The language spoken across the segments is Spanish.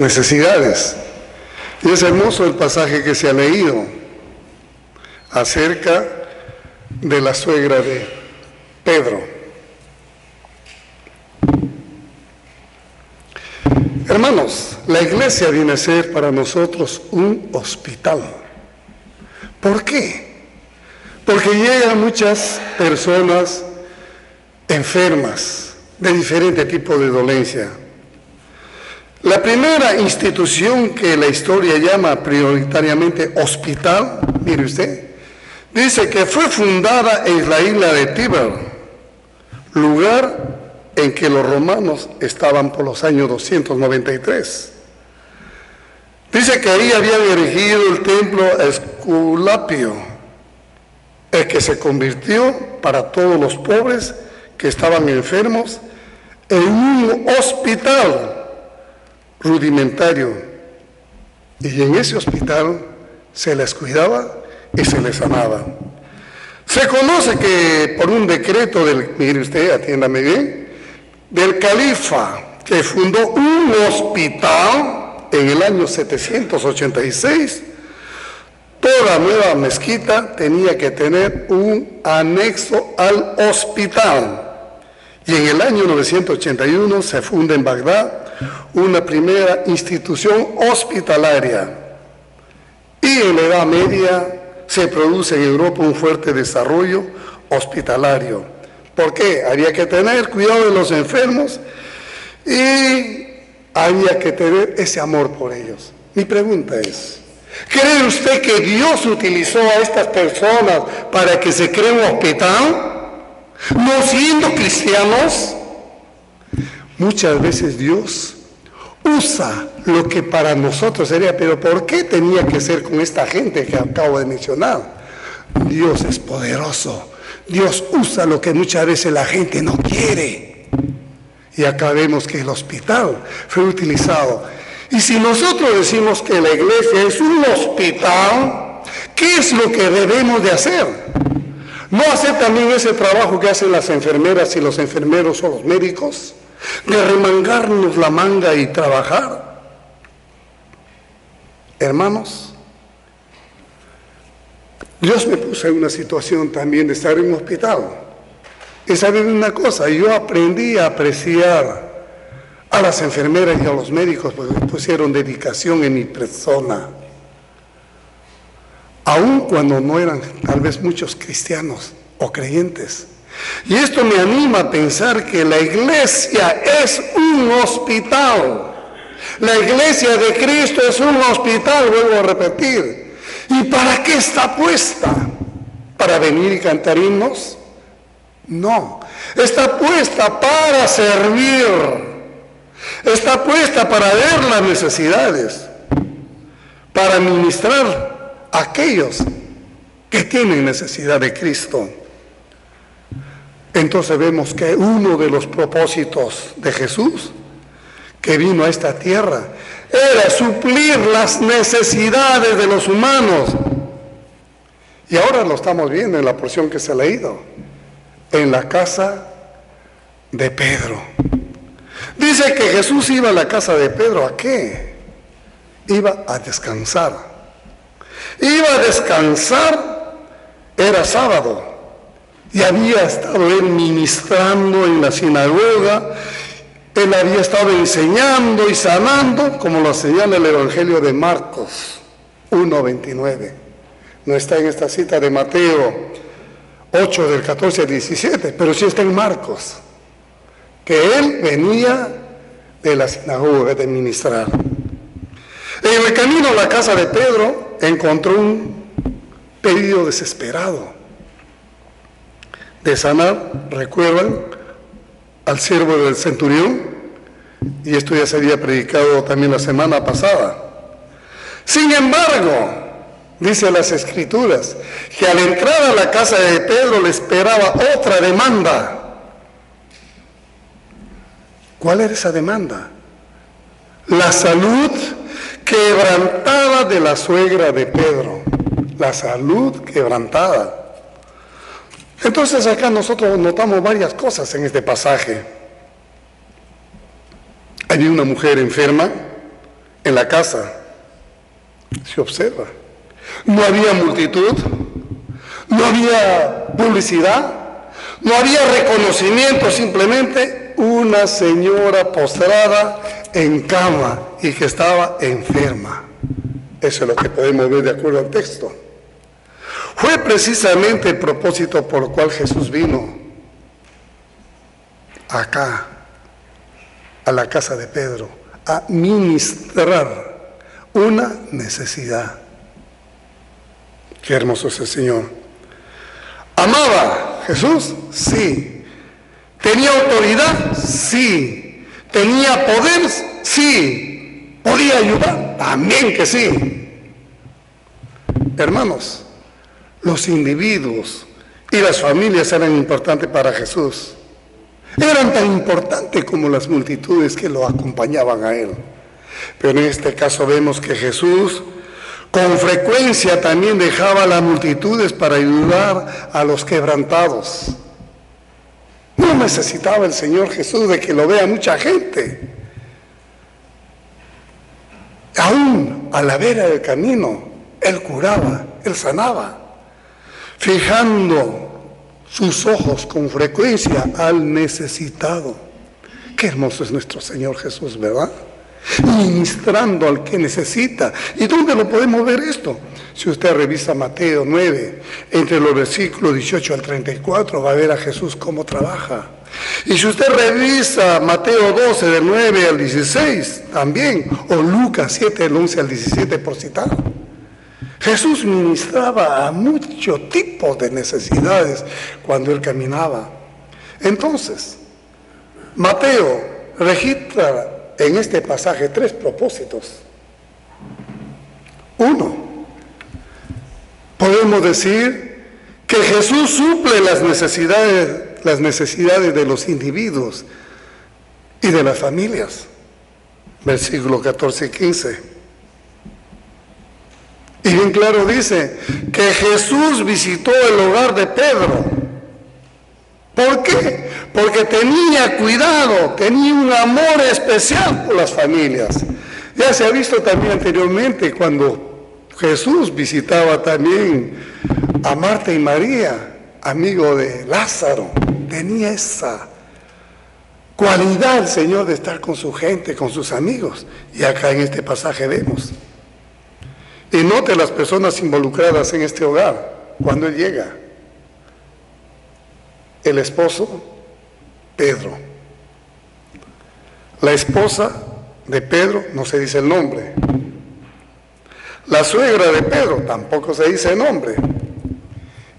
necesidades. Y es hermoso el pasaje que se ha leído acerca de la suegra de Pedro. Hermanos, la iglesia viene a ser para nosotros un hospital. ¿Por qué? Porque llegan muchas personas enfermas de diferente tipo de dolencia. La primera institución que la historia llama prioritariamente hospital, mire usted, dice que fue fundada en la isla de Tíber, lugar en que los romanos estaban por los años 293. Dice que ahí habían erigido el templo Esculapio, el que se convirtió para todos los pobres que estaban enfermos en un hospital rudimentario, y en ese hospital se les cuidaba y se les sanaba. Se conoce que por un decreto mire usted, atiéndame bien, del califa, que fundó un hospital en el año 786, toda nueva mezquita tenía que tener un anexo al hospital. Y en el año 981 se funda en Bagdad una primera institución hospitalaria. Y en la Edad Media se produce en Europa un fuerte desarrollo hospitalario. ¿Por qué? Había que tener cuidado de los enfermos y había que tener ese amor por ellos. Mi pregunta es, ¿cree usted que Dios utilizó a estas personas para que se cree un hospital? No siendo cristianos. Muchas veces Dios usa lo que para nosotros sería, pero ¿por qué tenía que ser con esta gente que acabo de mencionar? Dios es poderoso. Dios usa lo que muchas veces la gente no quiere. Y acá vemos que el hospital fue utilizado. Y si nosotros decimos que la iglesia es un hospital, ¿qué es lo que debemos de hacer? ¿No hacer también ese trabajo que hacen las enfermeras y los enfermeros o los médicos? De remangarnos la manga y trabajar. Hermanos, Dios me puso en una situación también de estar en un hospital. Y saben una cosa, yo aprendí a apreciar a las enfermeras y a los médicos porque pusieron dedicación en mi persona. Aun cuando no eran tal vez muchos cristianos o creyentes. Y esto me anima a pensar que la iglesia es un hospital. La iglesia de Cristo es un hospital, vuelvo a repetir. ¿Y para qué está puesta? ¿Para venir y cantar himnos? No, está puesta para servir. Está puesta para ver las necesidades, para ministrar a aquellos que tienen necesidad de Cristo. Entonces vemos que uno de los propósitos de Jesús, que vino a esta tierra, era suplir las necesidades de los humanos. Y ahora lo estamos viendo en la porción que se ha leído, en la casa de Pedro. Dice que Jesús iba a la casa de Pedro, ¿a qué? Iba a descansar. Iba a descansar, era sábado. Y había estado él ministrando en la sinagoga, él había estado enseñando y sanando, como lo señala el Evangelio de Marcos 1:29. No está en esta cita de Mateo 8 del 14 al 17, pero sí está en Marcos, que él venía de la sinagoga de ministrar. En el camino a la casa de Pedro encontró un pedido desesperado de sanar, recuerdan, al siervo del centurión, y esto ya se había predicado también la semana pasada. Sin embargo, dice las Escrituras, que al entrar a la casa de Pedro le esperaba otra demanda. ¿Cuál era esa demanda? La salud quebrantada de la suegra de Pedro. La salud quebrantada. Entonces acá nosotros notamos varias cosas en este pasaje. Había una mujer enferma En la casa se observa. No había multitud, no había publicidad, no había reconocimiento, simplemente una señora postrada en cama y que estaba enferma. Eso es lo que podemos ver de acuerdo al texto. Fue precisamente el propósito por el cual Jesús vino acá, a la casa de Pedro, a ministrar una necesidad. Qué hermoso es el Señor. ¿Amaba Jesús? Sí. ¿Tenía autoridad? Sí. ¿Tenía poder? Sí. ¿Podía ayudar? También que sí. Hermanos, los individuos y las familias eran importantes para Jesús. Eran tan importantes como las multitudes que lo acompañaban a Él. Pero en este caso vemos que Jesús con frecuencia también dejaba a las multitudes para ayudar a los quebrantados. No necesitaba el Señor Jesús de que lo vea mucha gente. Aún a la vera del camino, Él curaba, Él sanaba, fijando sus ojos con frecuencia al necesitado. Qué hermoso es nuestro Señor Jesús, ¿verdad? Ministrando al que necesita. ¿Y dónde lo podemos ver esto? Si usted revisa Mateo 9, entre los versículos 18 al 34, va a ver a Jesús cómo trabaja. Y si usted revisa Mateo 12, del 9 al 16, también, o Lucas 7, del 11 al 17, por citar, Jesús ministraba a muchos tipos de necesidades cuando Él caminaba. Entonces, Mateo registra en este pasaje 3 propósitos. Uno, podemos decir que Jesús suple las necesidades de los individuos y de las familias. Versículos 14 y 15. Y bien claro dice que Jesús visitó el hogar de Pedro. ¿Por qué? Porque tenía cuidado, tenía un amor especial por las familias. Ya se ha visto también anteriormente cuando Jesús visitaba también a Marta y María, amigo de Lázaro. Tenía esa cualidad el Señor de estar con su gente, con sus amigos. Y acá en este pasaje vemos. Y note las personas involucradas en este hogar cuando Él llega. El esposo, Pedro. La esposa de Pedro, no se dice el nombre. La suegra de Pedro, tampoco se dice el nombre.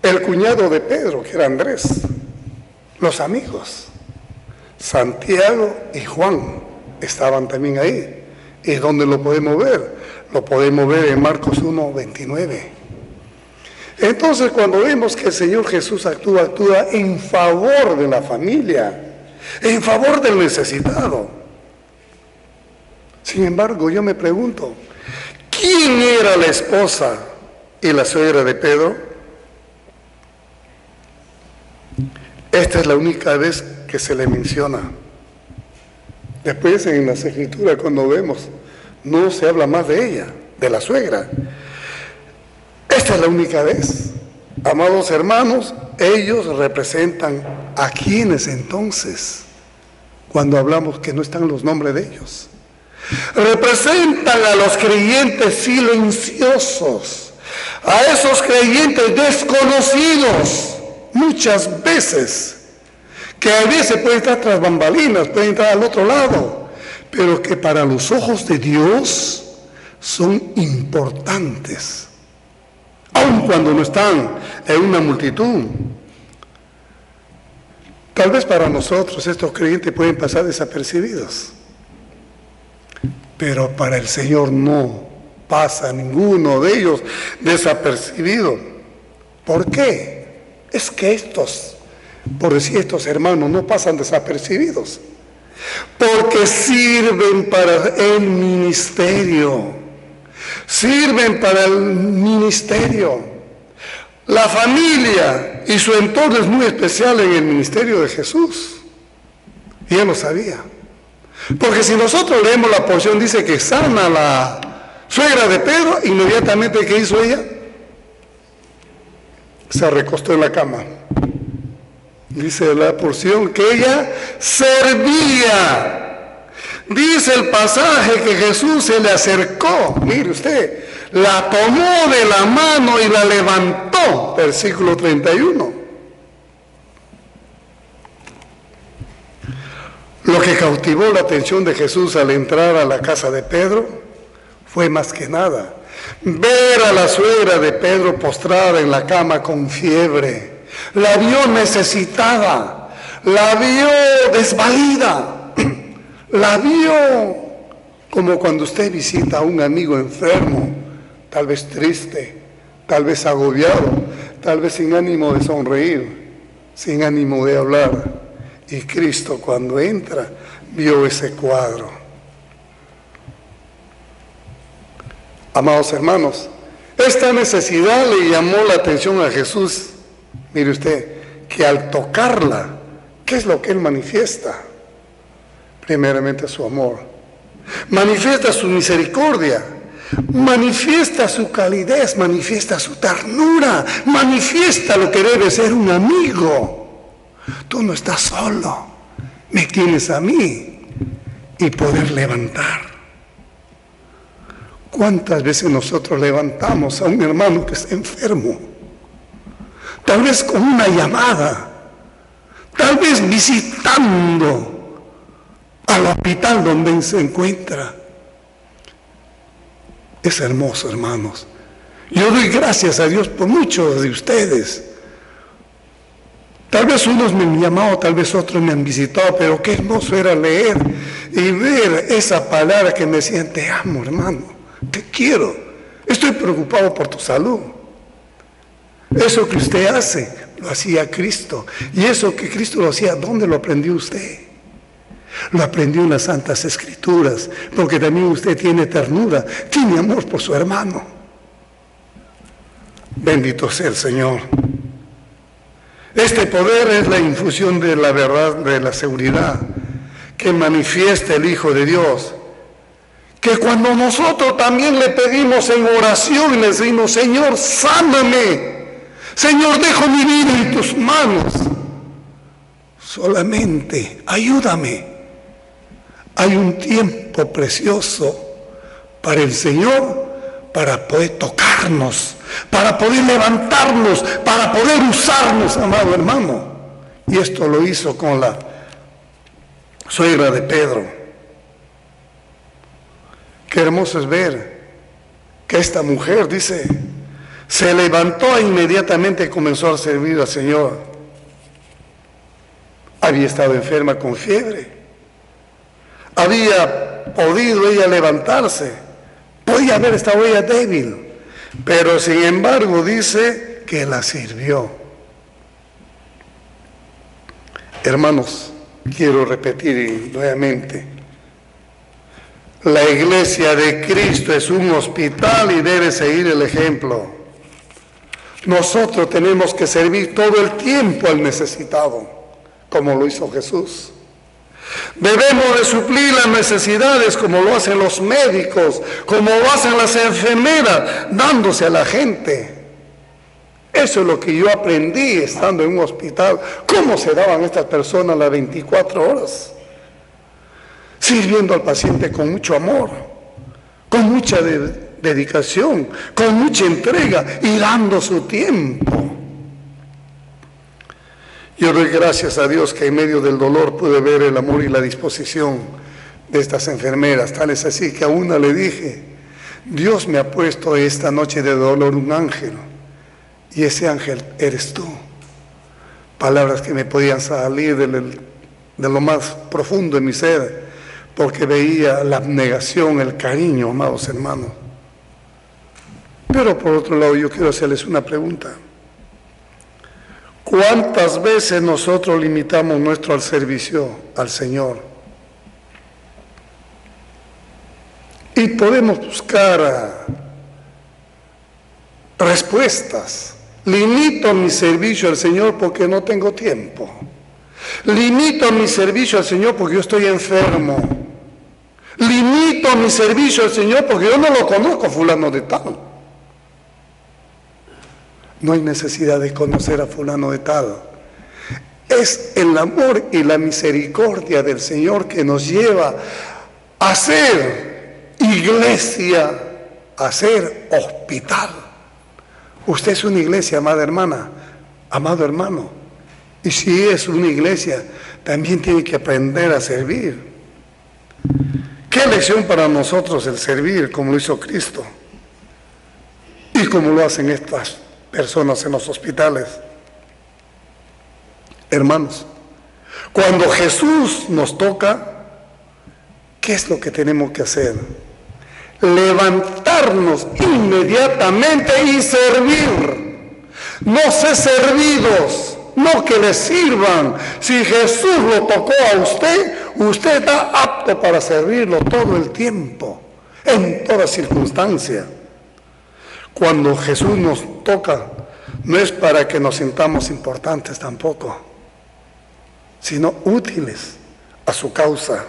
El cuñado de Pedro, que era Andrés. Los amigos, Santiago y Juan, estaban también ahí. ¿Y dónde lo podemos ver? Lo podemos ver en Marcos 1, 29. Entonces, cuando vemos que el Señor Jesús actúa en favor de la familia, en favor del necesitado. Sin embargo, yo me pregunto, ¿quién era la esposa y la suegra de Pedro? Esta es la única vez que se le menciona. Después, en las Escrituras, cuando vemos, no se habla más de ella, de la suegra. Esta es la única vez. Amados hermanos, ellos representan a quienes entonces, cuando hablamos que no están los nombres de ellos. Representan a los creyentes silenciosos, a esos creyentes desconocidos, muchas veces, que a veces pueden estar tras bambalinas, pueden estar al otro lado, pero que para los ojos de Dios son importantes, aun cuando no están en una multitud. Tal vez para nosotros estos creyentes pueden pasar desapercibidos, pero para el Señor no pasa ninguno de ellos desapercibido. ¿Por qué? Es que estos, por decir estos hermanos, no pasan desapercibidos, porque sirven para el ministerio. Sirven para el ministerio. La familia y su entorno es muy especial en el ministerio de Jesús. Y Él lo sabía. Porque si nosotros leemos la porción, dice que sana la suegra de Pedro, inmediatamente, ¿qué hizo ella? Se recostó en la cama. Dice la porción que ella servía. Dice el pasaje que Jesús se le acercó, mire usted, la tomó de la mano y la levantó, versículo 31. Lo que cautivó la atención de Jesús al entrar a la casa de Pedro fue más que nada ver a la suegra de Pedro postrada en la cama con fiebre. La vio necesitada, la vio desvalida. La vio como cuando usted visita a un amigo enfermo, tal vez triste, tal vez agobiado, tal vez sin ánimo de sonreír, sin ánimo de hablar. Y Cristo, cuando entra, vio ese cuadro. Amados hermanos, esta necesidad le llamó la atención a Jesús. Mire usted, que al tocarla, ¿qué es lo que Él manifiesta? Primeramente su amor, manifiesta su misericordia, manifiesta su calidez, manifiesta su ternura, manifiesta lo que debe ser un amigo. Tú no estás solo, me tienes a mí, y poder levantar. ¿Cuántas veces nosotros levantamos a un hermano que está enfermo? Tal vez con una llamada, tal vez visitando al hospital donde se encuentra. Es hermoso, hermanos. Yo doy gracias a Dios por muchos de ustedes. Tal vez unos me han llamado, tal vez otros me han visitado, pero qué hermoso era leer y ver esa palabra que me decían: te amo, hermano, te quiero, estoy preocupado por tu salud. Eso que usted hace, lo hacía Cristo. Y eso que Cristo lo hacía, ¿dónde lo aprendió usted? Lo aprendió en las Santas Escrituras, porque también usted tiene ternura, tiene amor por su hermano. Bendito sea el Señor. Este poder es la infusión de la verdad, de la seguridad que manifiesta el Hijo de Dios. Que cuando nosotros también le pedimos en oración y le decimos: Señor, sáname, Señor, dejo mi vida en tus manos, solamente ayúdame. Hay un tiempo precioso para el Señor, para poder tocarnos, para poder levantarnos, para poder usarnos, amado hermano. Y esto lo hizo con la suegra de Pedro. Qué hermoso es ver que esta mujer, dice, se levantó e inmediatamente comenzó a servir al Señor. Había estado enferma con fiebre. Había podido ella levantarse, podía haber estado ella débil, pero sin embargo dice que la sirvió. Hermanos, quiero repetir nuevamente: la iglesia de Cristo es un hospital y debe seguir el ejemplo. Nosotros tenemos que servir todo el tiempo al necesitado, como lo hizo Jesús. Debemos de suplir las necesidades como lo hacen los médicos, como lo hacen las enfermeras, dándose a la gente. Eso es lo que yo aprendí estando en un hospital. ¿Cómo se daban estas personas las 24 horas? Sirviendo al paciente con mucho amor, con mucha dedicación, con mucha entrega y dando su tiempo. Yo doy gracias a Dios que en medio del dolor pude ver el amor y la disposición de estas enfermeras. Tal es así que a una le dije: Dios me ha puesto esta noche de dolor un ángel, y ese ángel eres tú. Palabras que me podían salir de lo más profundo de mi ser, porque veía la abnegación, el cariño, amados hermanos. Pero por otro lado, yo quiero hacerles una pregunta. ¿Cuántas veces nosotros limitamos nuestro servicio al Señor? Y podemos buscar respuestas. Limito mi servicio al Señor porque no tengo tiempo. Limito mi servicio al Señor porque yo estoy enfermo. Limito mi servicio al Señor porque yo no lo conozco, fulano de tal. No hay necesidad de conocer a fulano de tal. Es el amor y la misericordia del Señor que nos lleva a ser iglesia, a ser hospital. Usted es una iglesia, amada hermana, amado hermano. Y si es una iglesia, también tiene que aprender a servir. Qué lección para nosotros el servir como lo hizo Cristo y como lo hacen estas personas en los hospitales. Hermanos, cuando Jesús nos toca, ¿qué es lo que tenemos que hacer? Levantarnos inmediatamente y servir. No ser servidos, no que le sirvan. Si Jesús lo tocó a usted, usted está apto para servirlo todo el tiempo, en toda circunstancia. Cuando Jesús nos toca, no es para que nos sintamos importantes tampoco, sino útiles a su causa.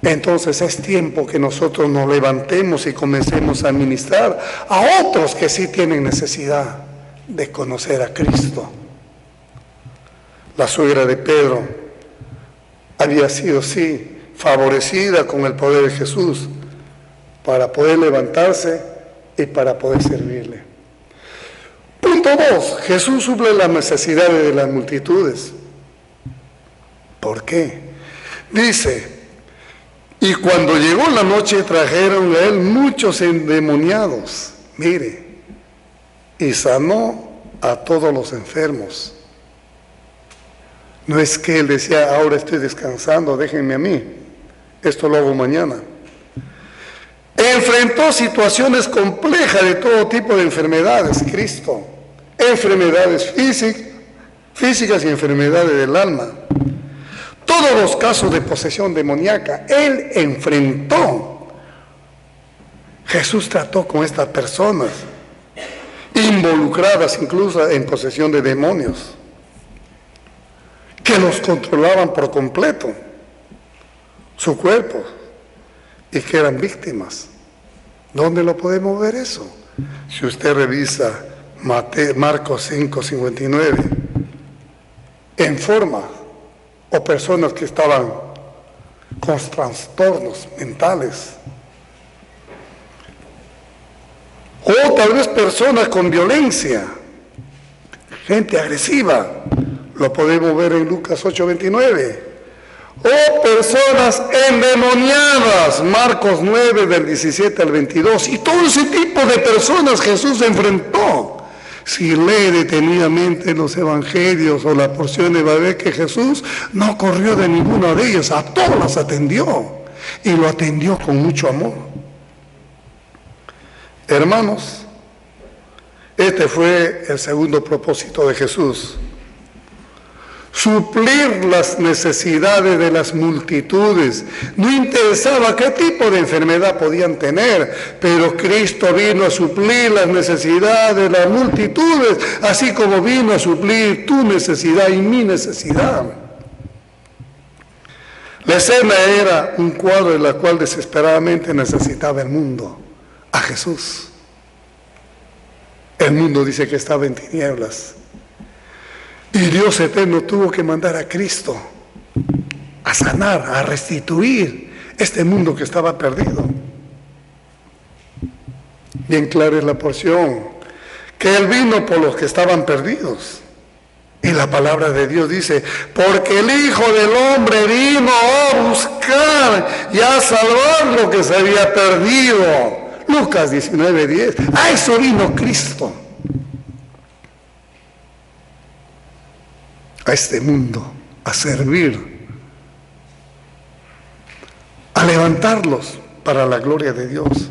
Entonces es tiempo que nosotros nos levantemos y comencemos a ministrar a otros que sí tienen necesidad de conocer a Cristo. La suegra de Pedro había sido, sí, favorecida con el poder de Jesús para poder levantarse y para poder servirle. Punto 2. Jesús suple las necesidades de las multitudes. ¿Por qué? Dice, y cuando llegó la noche trajeron a él muchos endemoniados, mire, y sanó a todos los enfermos. No es que él decía, ahora estoy descansando, déjenme a mí, esto lo hago mañana. Enfrentó situaciones complejas de todo tipo de enfermedades, Cristo. Enfermedades físicas y enfermedades del alma. Todos los casos de posesión demoníaca, él enfrentó. Jesús trató con estas personas, involucradas incluso en posesión de demonios, que los controlaban por completo, su cuerpo, y que eran víctimas. ¿Dónde lo podemos ver eso? Si usted revisa Marcos 5:59, en forma, o personas que estaban con trastornos mentales, o tal vez personas con violencia, gente agresiva, lo podemos ver en Lucas 8:29, o personas endemoniadas, Marcos 9 del 17 al 22, y todo ese tipo de personas Jesús enfrentó. Si lee detenidamente los evangelios o la porción, va a ver que Jesús no corrió de ninguna de ellas, a todas las atendió, y lo atendió con mucho amor. Hermanos, este fue el segundo propósito de Jesús: suplir las necesidades de las multitudes. No interesaba qué tipo de enfermedad podían tener, pero Cristo vino a suplir las necesidades de las multitudes, así como vino a suplir tu necesidad y mi necesidad. La escena era un cuadro en la cual desesperadamente necesitaba el mundo a Jesús. El mundo dice que estaba en tinieblas. Y Dios eterno tuvo que mandar a Cristo a sanar, a restituir este mundo que estaba perdido. Bien clara es la porción, que Él vino por los que estaban perdidos. Y la palabra de Dios dice, porque el Hijo del Hombre vino a buscar y a salvar lo que se había perdido. Lucas 19:10. A eso vino Cristo. A este mundo, a servir, a levantarlos para la gloria de Dios.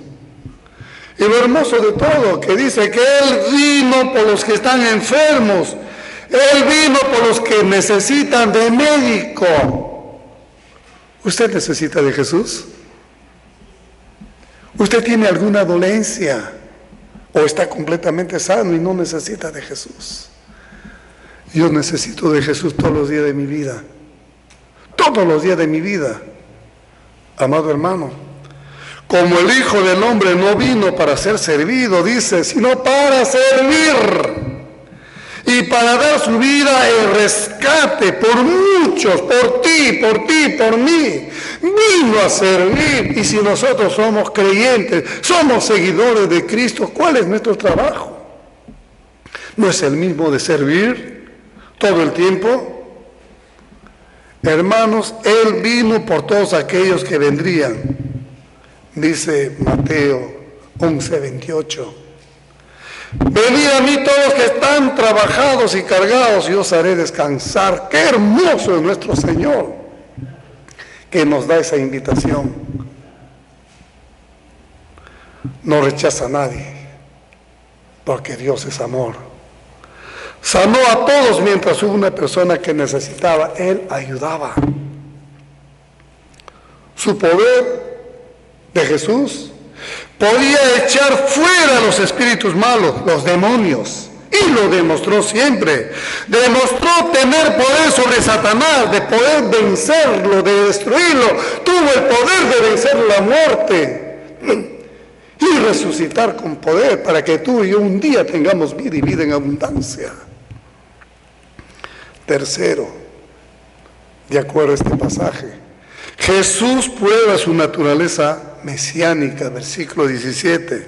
Y lo hermoso de todo, que dice que Él vino por los que están enfermos, Él vino por los que necesitan de médico. ¿Usted necesita de Jesús? ¿Usted tiene alguna dolencia o está completamente sano y no necesita de Jesús? Yo necesito de Jesús todos los días de mi vida. Todos los días de mi vida. Amado hermano, como el Hijo del Hombre no vino para ser servido, dice, sino para servir y para dar su vida en rescate por muchos, por ti, por mí. Vino a servir. Y si nosotros somos creyentes, somos seguidores de Cristo, ¿cuál es nuestro trabajo? ¿No es el mismo de servir todo el tiempo? Hermanos, Él vino por todos aquellos que vendrían. Dice Mateo 11:28. Venid a mí todos que están trabajados y cargados y os haré descansar. Qué hermoso es nuestro Señor, que nos da esa invitación. No rechaza a nadie, porque Dios es amor. Sanó a todos mientras hubo una persona que necesitaba, Él ayudaba. Su poder de Jesús podía echar fuera los espíritus malos, los demonios, y lo demostró siempre. Demostró tener poder sobre Satanás, de poder vencerlo, de destruirlo. Tuvo el poder de vencer la muerte y resucitar con poder para que tú y yo un día tengamos vida y vida en abundancia. Tercero, de acuerdo a este pasaje, Jesús prueba su naturaleza mesiánica, versículo 17.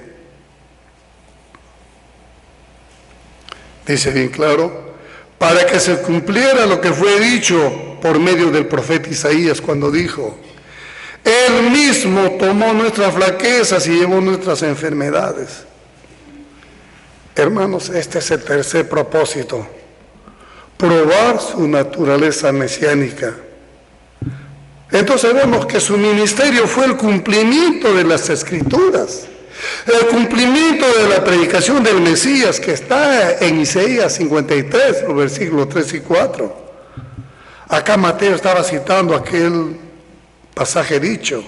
Dice bien claro, para que se cumpliera lo que fue dicho por medio del profeta Isaías cuando dijo, Él mismo tomó nuestras flaquezas y llevó nuestras enfermedades. Hermanos, este es el tercer propósito, probar su naturaleza mesiánica. Entonces vemos que su ministerio fue el cumplimiento de las Escrituras, el cumplimiento de la predicación del Mesías que está en Isaías 53, los versículos 3 y 4. Acá Mateo estaba citando aquel pasaje dicho.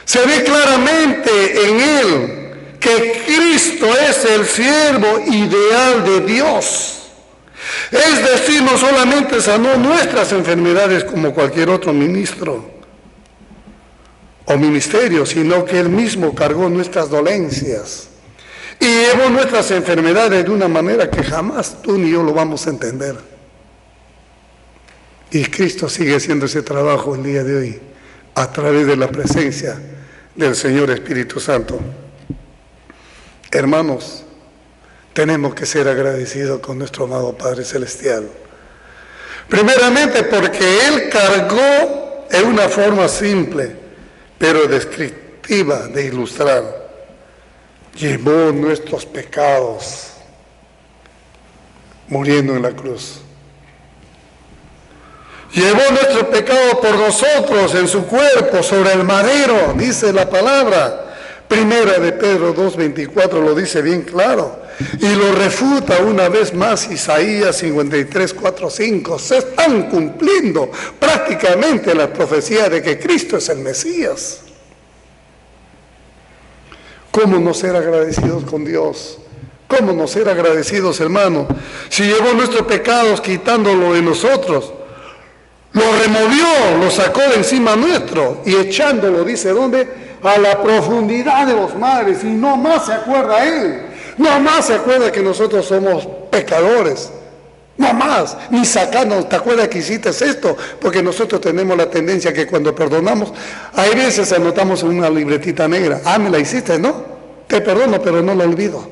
Se ve claramente en él que Cristo es el siervo ideal de Dios. Es decir, no solamente sanó nuestras enfermedades como cualquier otro ministro o ministerio, sino que Él mismo cargó nuestras dolencias y llevó nuestras enfermedades de una manera que jamás tú ni yo lo vamos a entender. Y Cristo sigue haciendo ese trabajo el día de hoy a través de la presencia del Señor Espíritu Santo. Hermanos, tenemos que ser agradecidos con nuestro amado Padre Celestial. Primeramente porque Él cargó en una forma simple, pero descriptiva de ilustrar. Llevó nuestros pecados, muriendo en la cruz. Llevó nuestro pecado por nosotros en su cuerpo, sobre el madero, dice la palabra. Primera de Pedro 2:24 lo dice bien claro. Y lo refuta una vez más Isaías 53, 4, 5. Se están cumpliendo prácticamente la profecía de que Cristo es el Mesías. ¿Cómo no ser agradecidos con Dios? ¿Cómo no ser agradecidos, hermano? Si llevó nuestros pecados quitándolo de nosotros, lo removió, lo sacó de encima nuestro y echándolo, dice, ¿dónde? A la profundidad de los mares, y no más se acuerda Él. No más se acuerda que nosotros somos pecadores. No más, ni sacando, ¿te acuerdas que hiciste esto? Porque nosotros tenemos la tendencia que cuando perdonamos, hay veces anotamos en una libretita negra, me la hiciste, ¿no? Te perdono, pero no la olvido.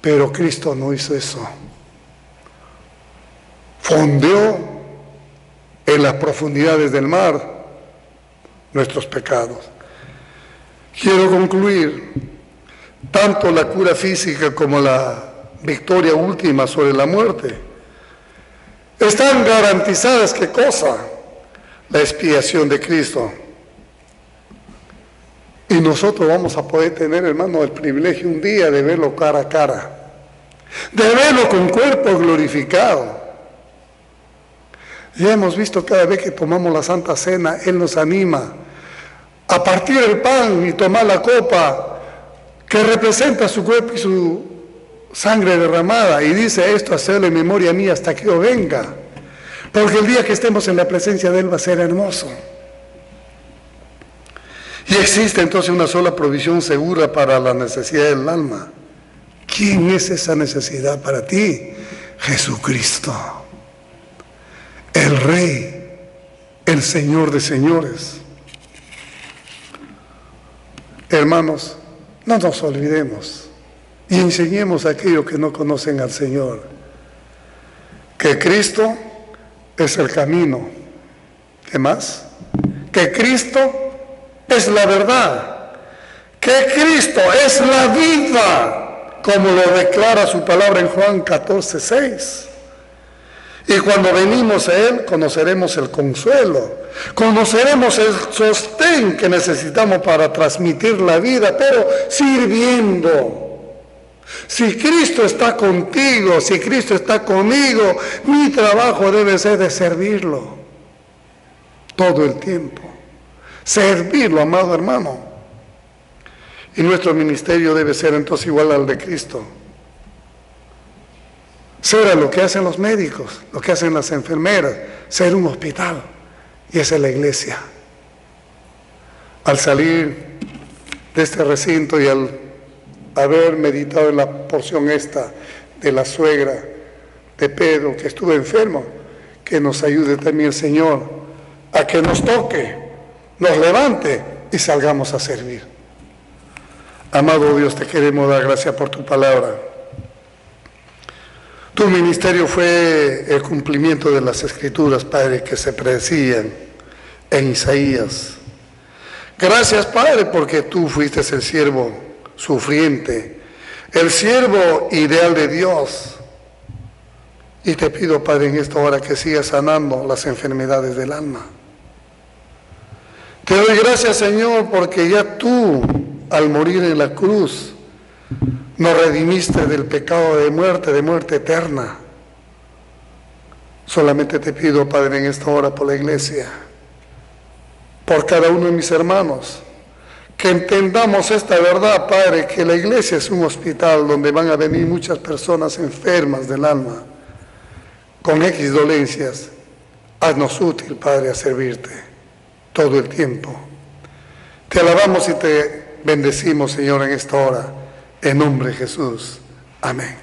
Pero Cristo no hizo eso. Fondeó en las profundidades del mar nuestros pecados. Quiero concluir. Tanto la cura física como la victoria última sobre la muerte están garantizadas. ¿Qué cosa? La expiación de Cristo. Y nosotros vamos a poder tener, hermano, el privilegio un día de verlo cara a cara, de verlo con cuerpo glorificado. Ya hemos visto cada vez que tomamos la Santa Cena, Él nos anima a partir el pan y tomar la copa que representa su cuerpo y su sangre derramada, y dice esto, hacerlo en memoria mía hasta que yo venga, porque el día que estemos en la presencia de Él va a ser hermoso. Y existe entonces una sola provisión segura para la necesidad del alma. ¿Quién es esa necesidad para ti? Jesucristo, el Rey, el Señor de señores. Hermanos, no nos olvidemos y enseñemos a aquellos que no conocen al Señor que Cristo es el camino. ¿Qué más? Que Cristo es la verdad, que Cristo es la vida, como lo declara su palabra en Juan 14:6. Y cuando venimos a Él, conoceremos el consuelo, conoceremos el sostén que necesitamos para transmitir la vida, pero sirviendo. Si Cristo está contigo, si Cristo está conmigo, mi trabajo debe ser de servirlo todo el tiempo. Servirlo, amado hermano. Y nuestro ministerio debe ser entonces igual al de Cristo. Ser lo que hacen los médicos, lo que hacen las enfermeras, ser un hospital. Y esa es la iglesia. Al salir de este recinto y al haber meditado en la porción esta de la suegra de Pedro, que estuvo enfermo, que nos ayude también el Señor a que nos toque, nos levante y salgamos a servir. Amado Dios, te queremos dar gracias por tu palabra. Tu ministerio fue el cumplimiento de las Escrituras, Padre, que se predecían en Isaías. Gracias, Padre, porque tú fuiste el siervo sufriente, el siervo ideal de Dios. Y te pido, Padre, en esta hora que sigas sanando las enfermedades del alma. Te doy gracias, Señor, porque ya tú, al morir en la cruz, nos redimiste del pecado de muerte eterna. Solamente te pido, Padre, en esta hora por la iglesia, por cada uno de mis hermanos, que entendamos esta verdad, Padre, que la iglesia es un hospital donde van a venir muchas personas enfermas del alma, con X dolencias. Haznos útil, Padre, a servirte todo el tiempo. Te alabamos y te bendecimos, Señor, en esta hora, en nombre de Jesús. Amén.